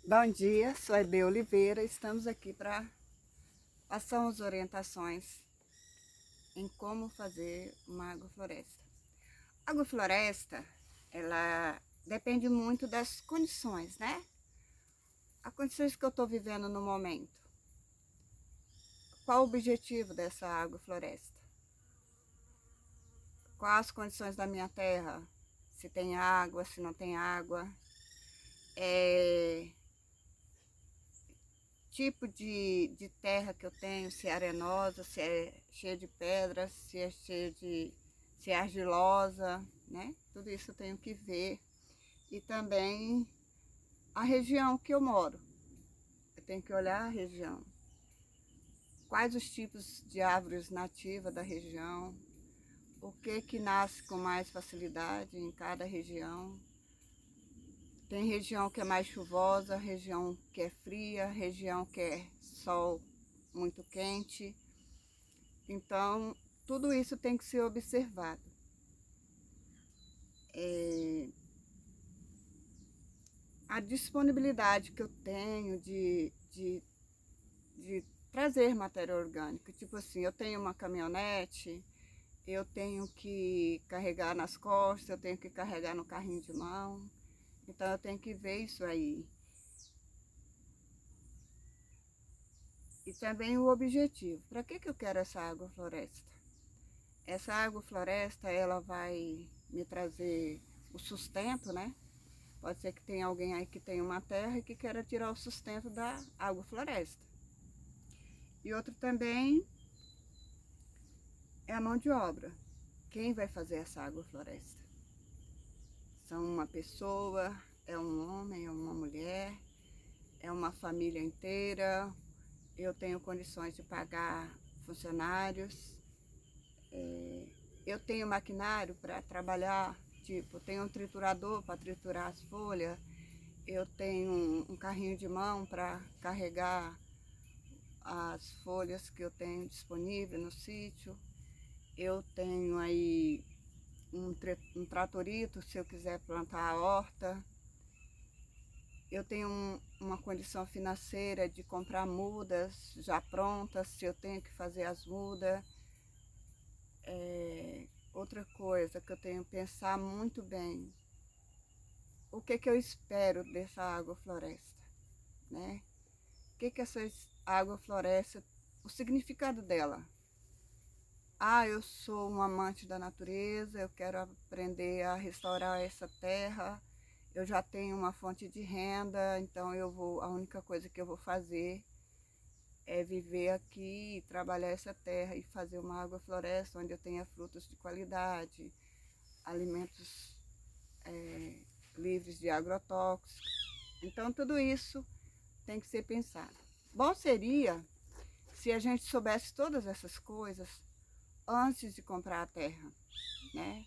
Bom dia, sou a Ebe Oliveira. Estamos aqui para passar umas orientações em como fazer uma agrofloresta. A agrofloresta, ela depende muito das condições, né? As condições que eu estou vivendo no momento. Qual o objetivo dessa agrofloresta? Quais as condições da minha terra? Se tem água, se não tem água. Tipo de terra que eu tenho, se é arenosa, se é cheia de pedras, se é argilosa, né? Tudo isso eu tenho que ver. E também a região que eu moro. Eu tenho que olhar a região. Quais os tipos de árvores nativas da região? O que nasce com mais facilidade em cada região? Tem região que é mais chuvosa, região que é fria, região que é sol muito quente. Então, tudo isso tem que ser observado. A disponibilidade que eu tenho de trazer matéria orgânica. Tipo assim, eu tenho uma caminhonete, eu tenho que carregar nas costas, eu tenho que carregar no carrinho de mão. Então, eu tenho que ver isso aí. E também o objetivo. Para que eu quero essa agrofloresta? Essa agrofloresta, ela vai me trazer o sustento, né? Pode ser que tenha alguém aí que tenha uma terra e que queira tirar o sustento da agrofloresta. E outro também é a mão de obra. Quem vai fazer essa agrofloresta? São uma pessoa, é um homem, é uma mulher, é uma família inteira. Eu tenho condições de pagar funcionários. Eu tenho maquinário para trabalhar, tipo, tenho um triturador para triturar as folhas. Eu tenho um carrinho de mão para carregar as folhas que eu tenho disponível no sítio. Eu tenho aí um tratorito se eu quiser plantar a horta. Eu tenho uma condição financeira de comprar mudas já prontas, se eu tenho que fazer as mudas. Outra coisa que eu tenho que pensar muito bem, o que eu espero dessa agrofloresta, né? O que essa agrofloresta, o significado dela? Ah, eu sou um amante da natureza, eu quero aprender a restaurar essa terra, eu já tenho uma fonte de renda, então a única coisa que eu vou fazer é viver aqui, trabalhar essa terra e fazer uma agrofloresta onde eu tenha frutos de qualidade, alimentos livres de agrotóxicos. Então tudo isso tem que ser pensado. Bom seria se a gente soubesse todas essas coisas antes de comprar a terra, né?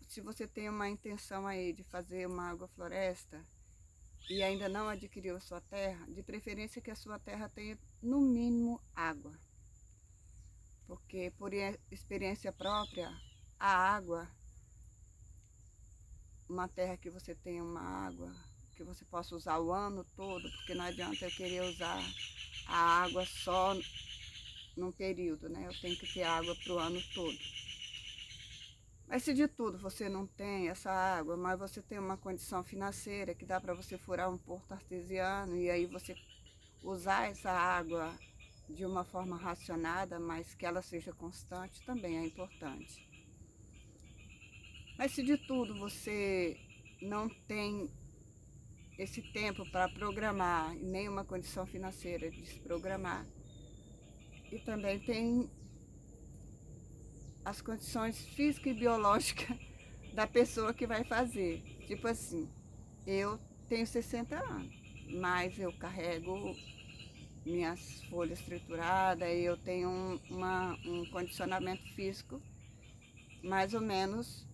Se você tem uma intenção aí de fazer uma agrofloresta e ainda não adquiriu a sua terra, de preferência que a sua terra tenha no mínimo água. Porque por experiência própria, a água, uma terra que você tenha uma água que você possa usar o ano todo, porque não adianta eu querer usar a água só num período, né? Eu tenho que ter água para o ano todo. Mas se de tudo você não tem essa água, mas você tem uma condição financeira que dá para você furar um porto artesiano e aí você usar essa água de uma forma racionada, mas que ela seja constante, também é importante. Mas se de tudo você não tem esse tempo para programar, nem uma condição financeira de se programar, e também tem as condições físicas e biológicas da pessoa que vai fazer. Tipo assim, eu tenho 60 anos, mas eu carrego minhas folhas trituradas e eu tenho um condicionamento físico mais ou menos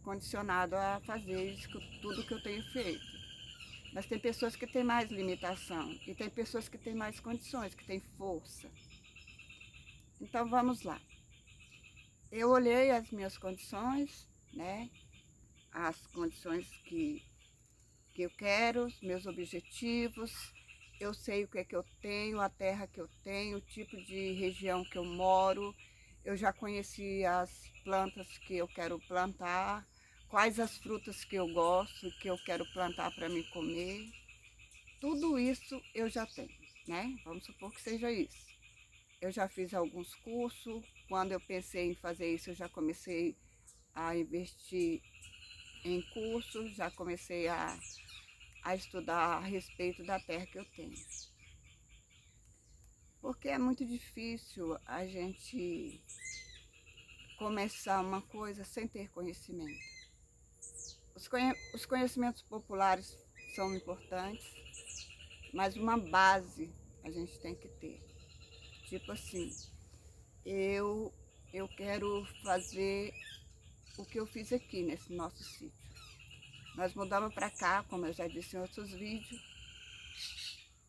condicionado a fazer isso, tudo que eu tenho feito. Mas tem pessoas que têm mais limitação e tem pessoas que têm mais condições, que têm força. Então vamos lá. Eu olhei as minhas condições, né? As condições que que eu quero, os meus objetivos, eu sei o que é que eu tenho, a terra que eu tenho, o tipo de região que eu moro, eu já conheci as plantas que eu quero plantar, quais as frutas que eu gosto, que eu quero plantar para me comer. Tudo isso eu já tenho, né? Vamos supor que seja isso. Eu já fiz alguns cursos, quando eu pensei em fazer isso, eu já comecei a investir em cursos, já comecei a estudar a respeito da terra que eu tenho. Porque é muito difícil a gente começar uma coisa sem ter conhecimento. Os conhecimentos populares são importantes, mas uma base a gente tem que ter. Tipo assim, eu, eu quero fazer o que eu fiz aqui nesse nosso sítio. Nós mudamos para cá, como eu já disse em outros vídeos,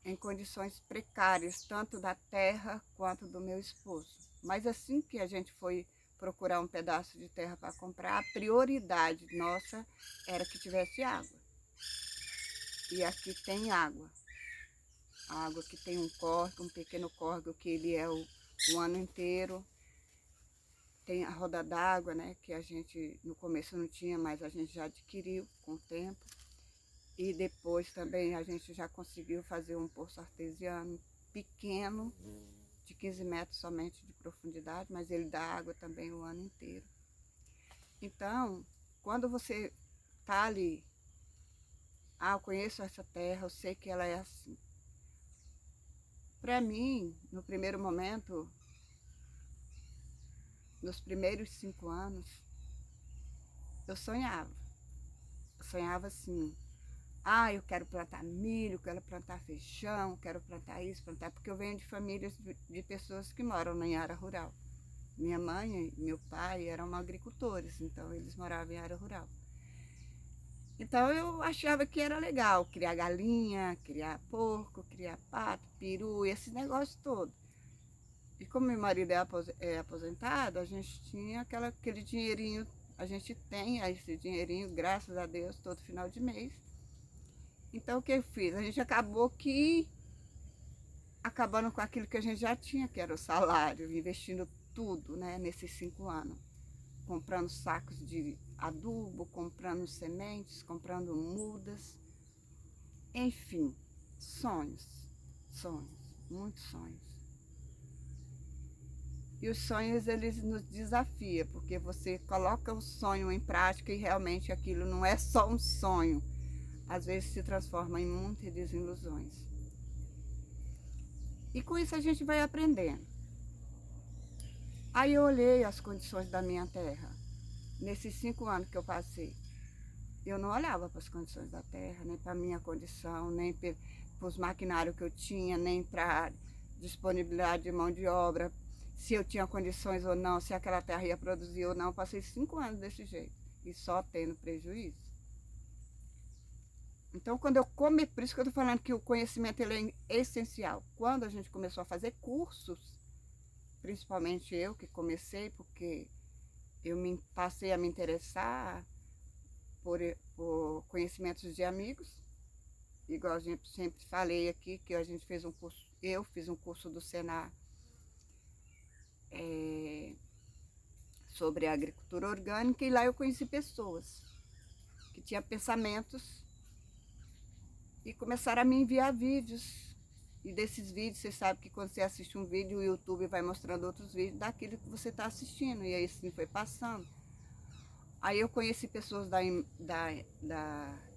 em condições precárias, tanto da terra quanto do meu esposo. Mas assim que a gente foi procurar um pedaço de terra para comprar, a prioridade nossa era que tivesse água. E aqui tem água. A água que tem um córrego, um pequeno córrego que ele é o ano inteiro. Tem a roda d'água, né, que a gente no começo não tinha, mas a gente já adquiriu com o tempo. E depois também a gente já conseguiu fazer um poço artesiano pequeno, de 15 metros somente de profundidade, mas ele dá água também o ano inteiro. Então, quando você está ali, eu conheço essa terra, eu sei que ela é assim. Para mim, no primeiro momento, nos primeiros 5 anos, eu sonhava. Eu sonhava assim, eu quero plantar milho, quero plantar feijão, quero plantar isso, plantar... Porque eu venho de famílias de pessoas que moram na área rural. Minha mãe e meu pai eram agricultores, então eles moravam em área rural. Então eu achava que era legal criar galinha, criar porco, criar pato, peru, esse negócio todo. E como meu marido é aposentado, a gente tinha aquele dinheirinho, a gente tem esse dinheirinho, graças a Deus, todo final de mês. Então o que eu fiz? A gente acabando com aquilo que a gente já tinha, que era o salário, investindo tudo, né, nesses 5 anos. Comprando sacos de adubo, comprando sementes, comprando mudas. Enfim, sonhos, muitos sonhos. E os sonhos, eles nos desafiam, porque você coloca o sonho em prática e realmente aquilo não é só um sonho. Às vezes se transforma em muitas desilusões. E com isso a gente vai aprendendo. Aí eu olhei as condições da minha terra, nesses 5 anos que eu passei. Eu não olhava para as condições da terra, nem para a minha condição, nem para os maquinários que eu tinha, nem para a disponibilidade de mão de obra, se eu tinha condições ou não, se aquela terra ia produzir ou não. Eu passei 5 anos desse jeito e só tendo prejuízo. Então, por isso que eu estou falando que o conhecimento ele é essencial. Quando a gente começou a fazer cursos, principalmente eu que comecei, porque eu passei a me interessar por conhecimentos de amigos, igual a gente sempre falei aqui, que a gente fez um curso, eu fiz um curso do Senar sobre agricultura orgânica, e lá eu conheci pessoas que tinham pensamentos e começaram a me enviar vídeos. E desses vídeos, você sabe que quando você assiste um vídeo, o YouTube vai mostrando outros vídeos daquilo que você está assistindo, e aí assim foi passando. Aí eu conheci pessoas da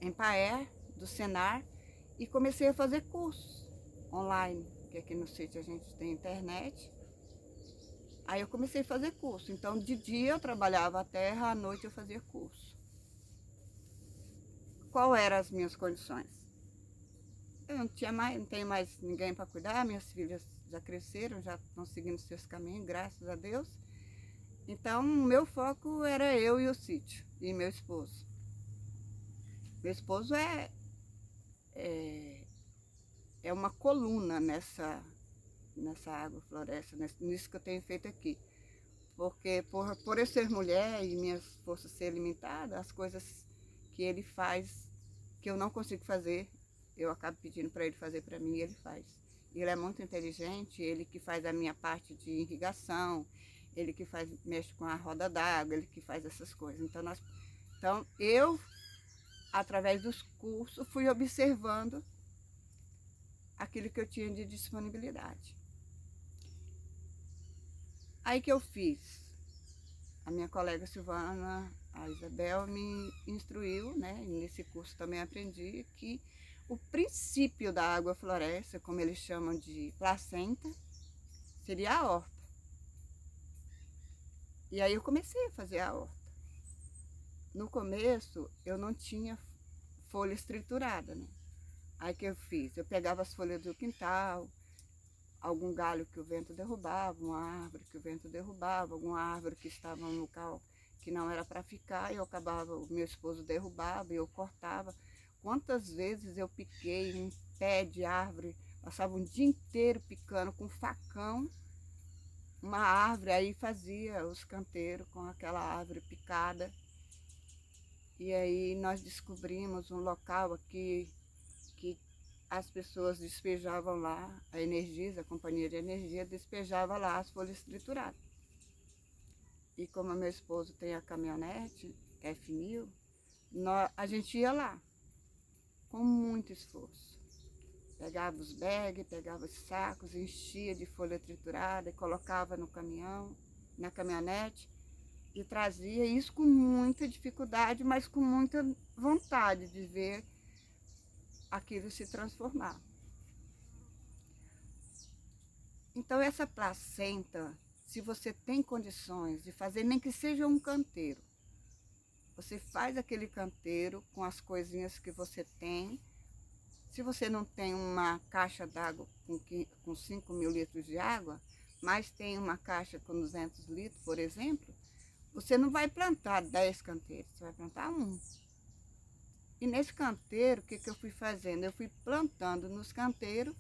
Empaer, do Senar, e comecei a fazer cursos online, que aqui no sítio a gente tem internet. Aí eu comecei a fazer curso. Então, de dia eu trabalhava a terra, à noite eu fazia curso. Qual eram as minhas condições? Eu não tenho mais ninguém para cuidar, minhas filhas já cresceram, já estão seguindo seus caminhos, graças a Deus. Então, o meu foco era eu e o sítio, e meu esposo. Meu esposo é uma coluna nessa agrofloresta, nisso que eu tenho feito aqui. Porque por eu ser mulher e minhas forças ser limitadas, as coisas que ele faz, que eu não consigo fazer, eu acabo pedindo para ele fazer para mim e ele faz. Ele é muito inteligente, ele que faz a minha parte de irrigação, ele que mexe com a roda d'água, ele que faz essas coisas. Então eu, através dos cursos, fui observando aquilo que eu tinha de disponibilidade. Aí que eu fiz, a minha colega Silvana, a Isabel, me instruiu, né? E nesse curso também aprendi que o princípio da água floresce, como eles chamam de placenta, seria a horta. E aí eu comecei a fazer a horta. No começo eu não tinha folha estriturada, né? Aí que eu fiz? Eu pegava as folhas do quintal, algum galho que o vento derrubava, uma árvore que o vento derrubava, alguma árvore que estava no local que não era para ficar, eu acabava, o meu esposo derrubava e eu cortava. Quantas vezes eu piquei um pé de árvore, passava um dia inteiro picando com facão uma árvore, aí fazia os canteiros com aquela árvore picada. E aí nós descobrimos um local aqui que as pessoas despejavam lá, a Energisa, a companhia de energia, despejava lá as folhas trituradas. E como meu esposo tem a caminhonete F1000, a gente ia lá, com muito esforço. Pegava os bags, pegava os sacos, enchia de folha triturada e colocava no caminhão, na caminhonete, e trazia isso com muita dificuldade, mas com muita vontade de ver aquilo se transformar. Então essa placenta, se você tem condições de fazer, nem que seja um canteiro, você faz aquele canteiro com as coisinhas que você tem. Se você não tem uma caixa d'água com 5.000 litros de água, mas tem uma caixa com 200 litros, por exemplo, você não vai plantar 10 canteiros, você vai plantar um. E nesse canteiro, o que eu fui fazendo? Eu fui plantando nos canteiros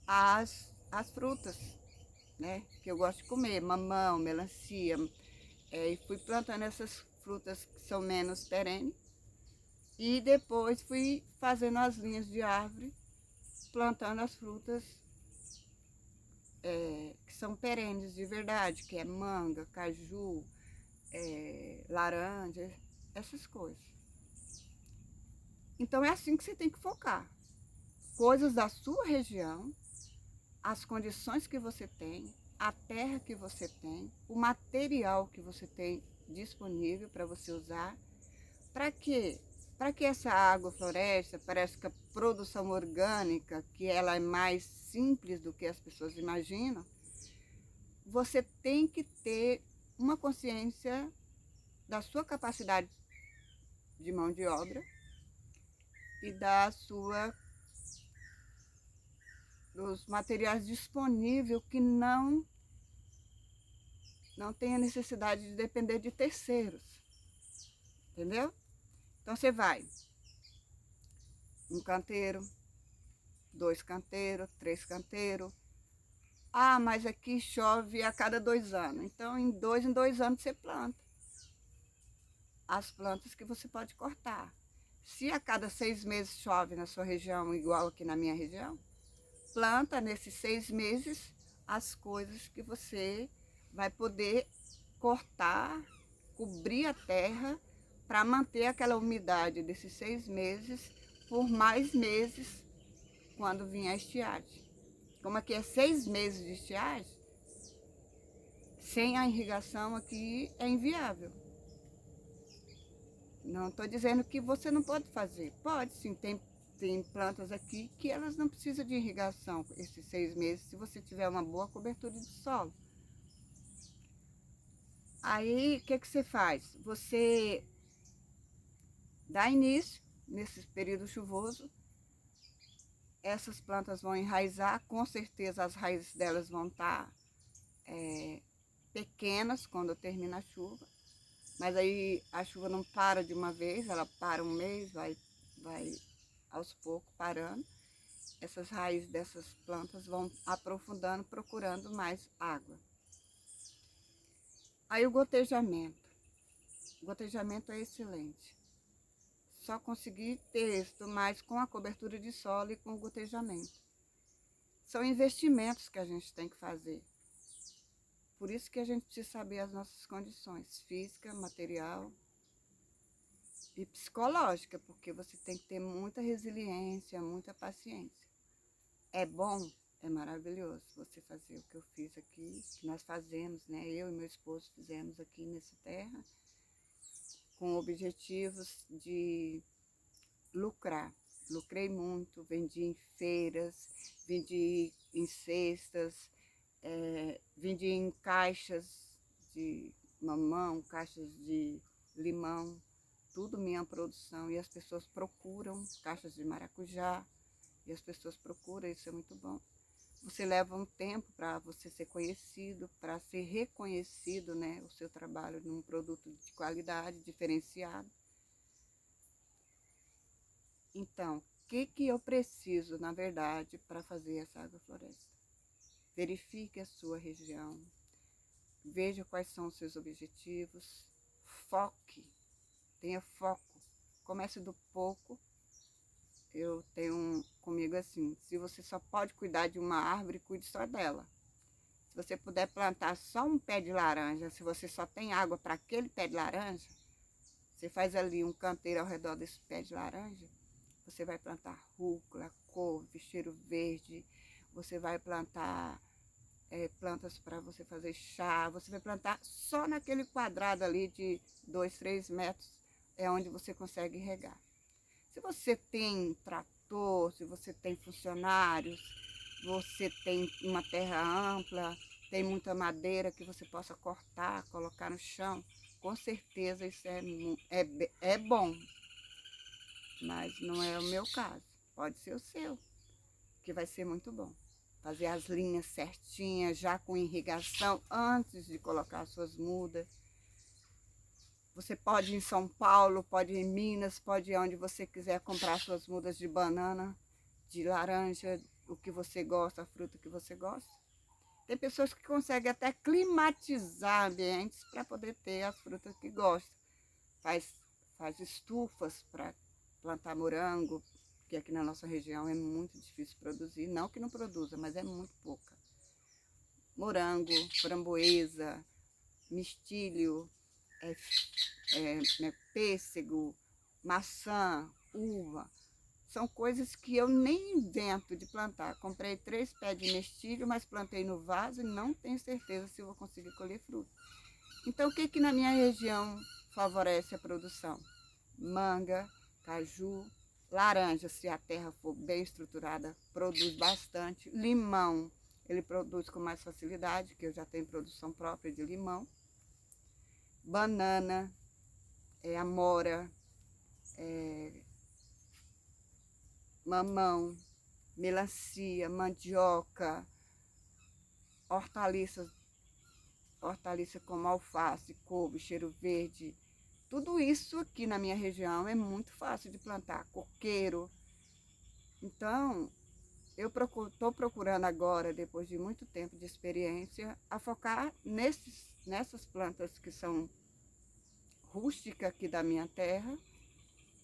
as frutas, né? Que eu gosto de comer, mamão, melancia. E fui plantando essas frutas que são menos perenes. E depois fui fazendo as linhas de árvore, plantando as frutas que são perenes de verdade, que é manga, caju, laranja, essas coisas. Então é assim que você tem que focar. Coisas da sua região, as condições que você tem, a terra que você tem, o material que você tem disponível para você usar. Para quê? Para que essa agrofloresta, parece que a produção orgânica, que ela é mais simples do que as pessoas imaginam, você tem que ter uma consciência da sua capacidade de mão de obra e dos materiais disponíveis que não tem a necessidade de depender de terceiros, entendeu? Então você vai, um canteiro, 2 canteiros, 3 canteiros. Ah, mas aqui chove a cada 2 anos. Então, em 2 anos você planta as plantas que você pode cortar. Se a cada 6 meses chove na sua região, igual aqui na minha região, planta nesses 6 meses as coisas que você vai poder cortar, cobrir a terra para manter aquela umidade desses 6 meses por mais meses quando vier a estiagem. Como aqui é 6 meses de estiagem, sem a irrigação aqui é inviável. Não estou dizendo que você não pode fazer. Pode sim, tem plantas aqui que elas não precisam de irrigação esses 6 meses, se você tiver uma boa cobertura de solo. Aí, o que você faz? Você dá início, nesse período chuvoso, essas plantas vão enraizar, com certeza as raízes delas vão estar pequenas quando termina a chuva, mas aí a chuva não para de uma vez, ela para um mês, vai aos poucos parando. Essas raízes dessas plantas vão aprofundando, procurando mais água. Aí o gotejamento. O gotejamento é excelente. só conseguir ter êxito, mas com a cobertura de solo e com o gotejamento. São investimentos que a gente tem que fazer. Por isso que a gente precisa saber as nossas condições física, material e psicológica, porque você tem que ter muita resiliência, muita paciência. É bom, é maravilhoso você fazer o que eu fiz aqui, que nós fazemos, né? Eu e meu esposo fizemos aqui nessa terra, com objetivos de lucrar. Lucrei muito, vendi em feiras, vendi em cestas, vendi em caixas de mamão, caixas de limão, tudo minha produção. E as pessoas procuram caixas de maracujá, e as pessoas procuram, isso é muito bom. Você leva um tempo para você ser conhecido, para ser reconhecido, né, o seu trabalho num produto de qualidade, diferenciado. Então, o que eu preciso, na verdade, para fazer essa agrofloresta? Verifique a sua região, veja quais são os seus objetivos, foque, tenha foco, comece do pouco. Eu tenho comigo assim, se você só pode cuidar de uma árvore, cuide só dela. Se você puder plantar só um pé de laranja, se você só tem água para aquele pé de laranja, você faz ali um canteiro ao redor desse pé de laranja, você vai plantar rúcula, couve, cheiro verde, você vai plantar plantas para você fazer chá, você vai plantar só naquele quadrado ali de 2, 3 metros, é onde você consegue regar. Se você tem trator, se você tem funcionários, você tem uma terra ampla, tem muita madeira que você possa cortar, colocar no chão, com certeza isso é bom, mas não é o meu caso. Pode ser o seu, que vai ser muito bom. Fazer as linhas certinhas, já com irrigação, antes de colocar as suas mudas. Você pode ir em São Paulo, pode ir em Minas, pode ir onde você quiser comprar suas mudas de banana, de laranja, o que você gosta, a fruta que você gosta. Tem pessoas que conseguem até climatizar ambientes para poder ter as frutas que gostam. Faz estufas para plantar morango, que aqui na nossa região é muito difícil produzir. Não que não produza, mas é muito pouca. Morango, framboesa, mistilho, pêssego, maçã, uva. São coisas que eu nem invento de plantar. Comprei 3 pés de mestilho, mas plantei no vaso e não tenho certeza se vou conseguir colher fruto. Então, o que na minha região favorece a produção? Manga, caju, laranja, se a terra for bem estruturada, produz bastante. Limão, ele produz com mais facilidade, que eu já tenho produção própria de limão. Banana, amora, mamão, melancia, mandioca, hortaliça como alface, couve, cheiro verde. Tudo isso aqui na minha região é muito fácil de plantar, coqueiro. Então, eu estou procurando agora, depois de muito tempo de experiência, a focar nessas plantas que são rústicas aqui da minha terra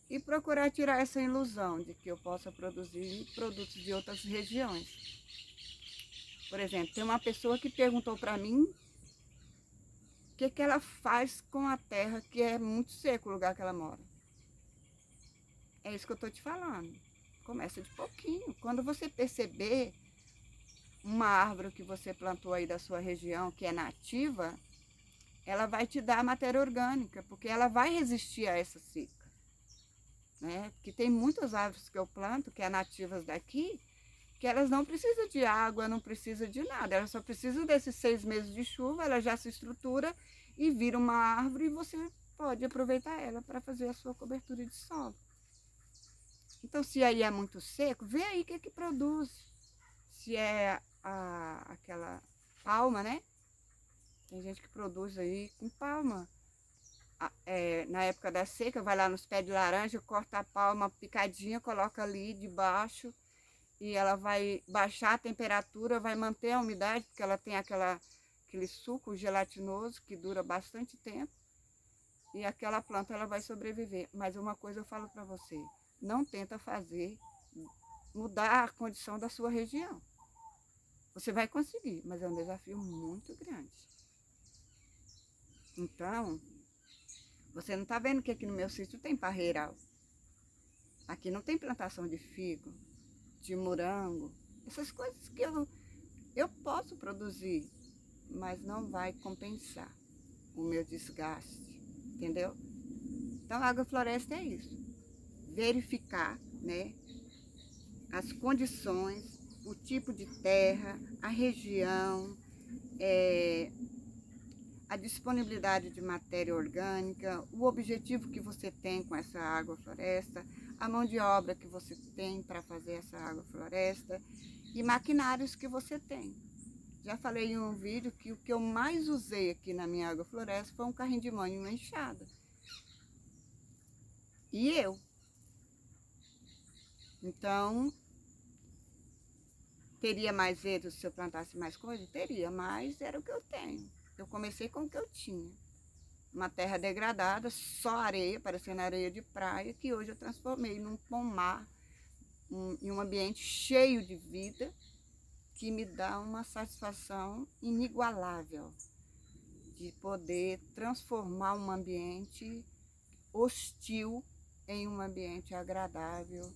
e procurar tirar essa ilusão de que eu possa produzir produtos de outras regiões. Por exemplo, tem uma pessoa que perguntou para mim o que ela faz com a terra que é muito seco o lugar que ela mora. É isso que eu estou te falando. Começa de pouquinho. Quando você perceber uma árvore que você plantou aí da sua região, que é nativa, ela vai te dar matéria orgânica, porque ela vai resistir a essa seca. Né? Porque tem muitas árvores que eu planto, que é nativas daqui, que elas não precisam de água, não precisam de nada. Elas só precisam desses 6 meses de chuva, ela já se estrutura e vira uma árvore e você pode aproveitar ela para fazer a sua cobertura de solo. Então, se aí é muito seco, vê aí o que produz. Se é aquela palma, né? Tem gente que produz aí com palma. Na época da seca, vai lá nos pés de laranja, corta a palma picadinha, coloca ali debaixo e ela vai baixar a temperatura, vai manter a umidade, porque ela tem aquele suco gelatinoso que dura bastante tempo. e aquela planta ela vai sobreviver. Mas uma coisa eu falo para você, não tenta mudar a condição da sua região. Você vai conseguir, mas é um desafio muito grande. Então, você não está vendo que aqui no meu sítio tem parreiral. Aqui não tem plantação de figo, de morango, essas coisas que eu posso produzir, mas não vai compensar o meu desgaste, entendeu? Então, a agrofloresta é isso. Verificar, né, as condições, o tipo de terra, a região, a disponibilidade de matéria orgânica, o objetivo que você tem com essa agrofloresta, a mão de obra que você tem para fazer essa agrofloresta e maquinários que você tem. Já falei em um vídeo que o que eu mais usei aqui na minha agrofloresta foi um carrinho de mão e uma enxada. E eu. Então, teria mais erros se eu plantasse mais coisas? Teria, mas era o que eu tenho. Eu comecei com o que eu tinha. Uma terra degradada, só areia, parecendo areia de praia, que hoje eu transformei num pomar, em um ambiente cheio de vida, que me dá uma satisfação inigualável de poder transformar um ambiente hostil em um ambiente agradável,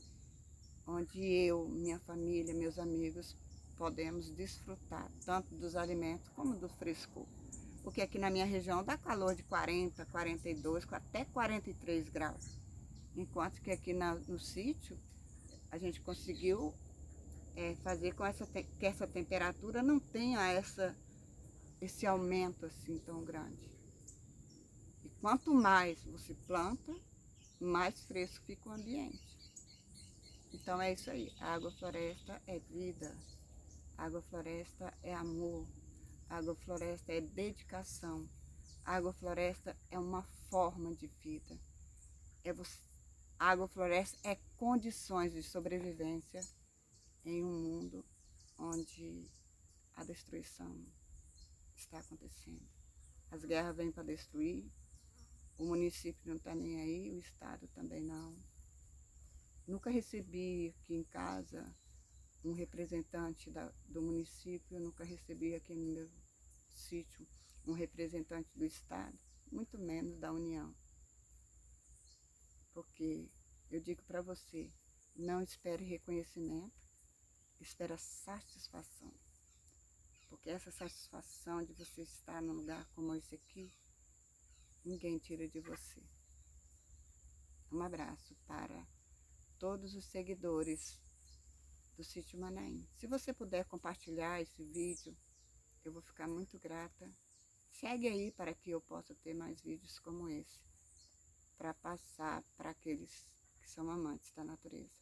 onde eu, minha família, meus amigos podemos desfrutar tanto dos alimentos como do frescor. Porque aqui na minha região dá calor de 40, 42, até 43 graus. Enquanto que aqui no sítio a gente conseguiu fazer com que essa temperatura não tenha esse aumento assim tão grande. E quanto mais você planta, mais fresco fica o ambiente. Então é isso aí, a agrofloresta é vida, a agrofloresta é amor, a agrofloresta é dedicação, a agrofloresta é uma forma de vida. A agrofloresta é condições de sobrevivência em um mundo onde a destruição está acontecendo. As guerras vêm para destruir, o município não está nem aí, o estado também não. Nunca recebi aqui em casa um representante do município, nunca recebi aqui no meu sítio um representante do estado, muito menos da União. Porque eu digo para você, não espere reconhecimento, espere satisfação. Porque essa satisfação de você estar num lugar como esse aqui, ninguém tira de você. Um abraço para todos os seguidores do Sítio Manaim. Se você puder compartilhar esse vídeo, eu vou ficar muito grata. Segue aí para que eu possa ter mais vídeos como esse, para passar para aqueles que são amantes da natureza.